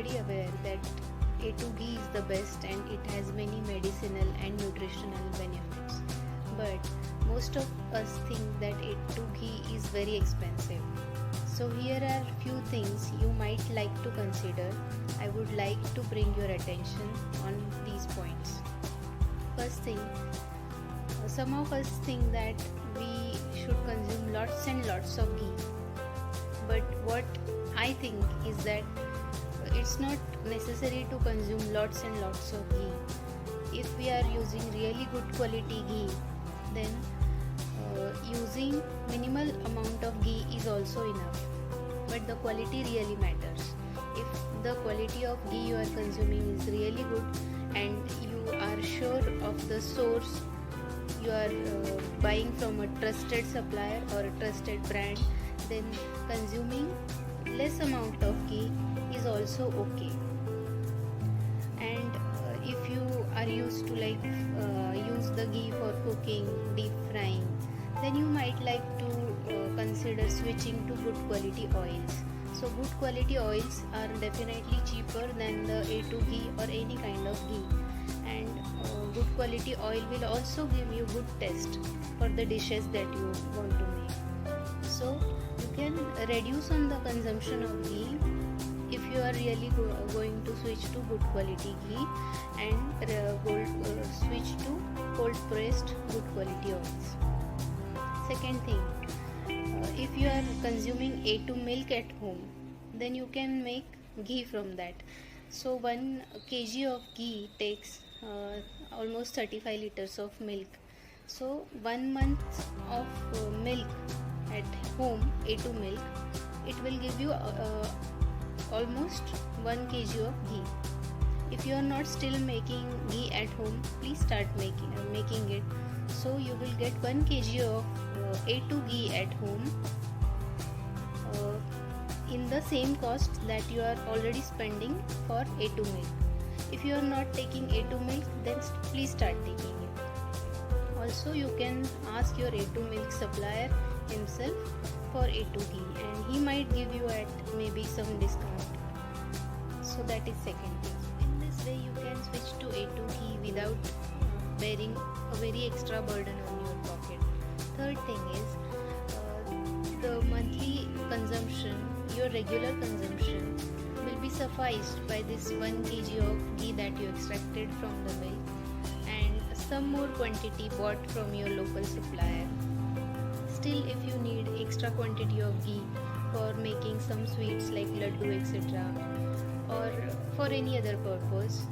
already aware that A2 ghee is the best and it has many medicinal and nutritional benefits. But most of us think that A2 ghee is very expensive. So here are few things you might like to consider. I would like to bring your attention on these points. First thing, some of us think that we should consume lots and lots of ghee. But what I think is that it's not necessary to consume lots and lots of ghee. If we are using really good quality ghee, then using minimal amount of ghee is also enough. But the quality really matters. If the quality of ghee you are consuming is really good and you are sure of the source, you are buying from a trusted supplier or a trusted brand, then consuming less amount of ghee is also okay. And if you are used to use the ghee for cooking, deep frying, then you might like to consider switching to good quality oils. So good quality oils are definitely cheaper than the A2 ghee or any kind of ghee, and good quality oil will also give you good taste for the dishes that you want to make. So you can reduce on the consumption of ghee if you are really going to switch to good quality ghee and switch to cold pressed good quality oils. Second thing, if you are consuming A2 milk at home, then you can make ghee from that. So 1 kg of ghee takes almost 35 liters of milk. So 1 month of milk at home, A2 milk, it will give you almost 1 kg of ghee. If you are not still making ghee at home, please start making it. So you will get 1 kg of A2 ghee at home in the same cost that you are already spending for A2 milk. If you are not taking A2 milk, then please start taking it. Also, you can ask your A2 milk supplier himself for A2 ghee, and he might give you at maybe some discount. So that is second thing. In this way, you can switch to A2 ghee without bearing a very extra burden on your pocket. Third thing is the monthly consumption, your regular consumption will be sufficed by this 1 kg of ghee that you extracted from the milk and some more quantity bought from your local supplier. Still, if you need extra quantity of ghee for making some sweets like laddu, etc., or for any other purpose,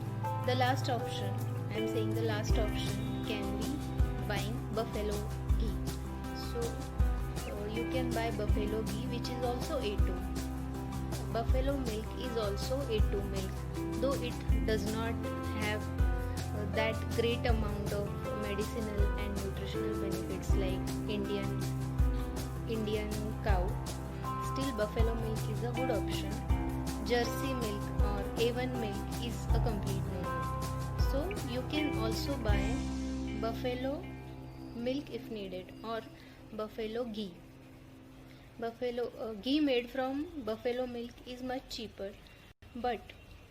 the last option, I am saying the last option, can be buying buffalo ghee. So you can buy buffalo ghee, which is also A2. Buffalo milk is also A2 milk, though it does not have that great amount of medicinal and nutritional benefits like Indian cow. Still, buffalo milk is a good option. Jersey milk or A1 milk is a complete no-no. So you can also buy buffalo milk if needed, or buffalo ghee. Buffalo ghee made from buffalo milk is much cheaper, but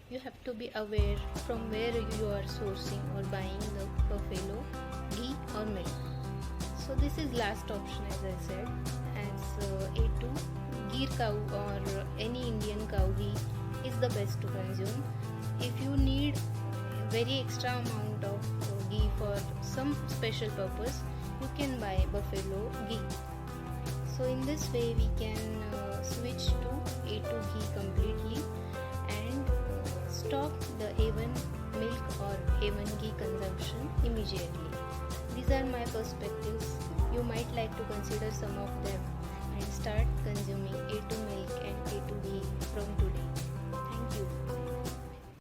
you have to be aware from where you are sourcing or buying the buffalo ghee or milk. So this is last option, as I said, as A2 ghee cow or any Indian cow ghee is the best to consume. If you need very extra amount of ghee for some special purpose, you can buy buffalo ghee. So in this way we can switch to A2 ghee completely and stop the A1 milk or A1 ghee consumption immediately. These are my perspectives. You might like to consider some of them and start consuming A2 milk and A2 ghee from today. Thank you.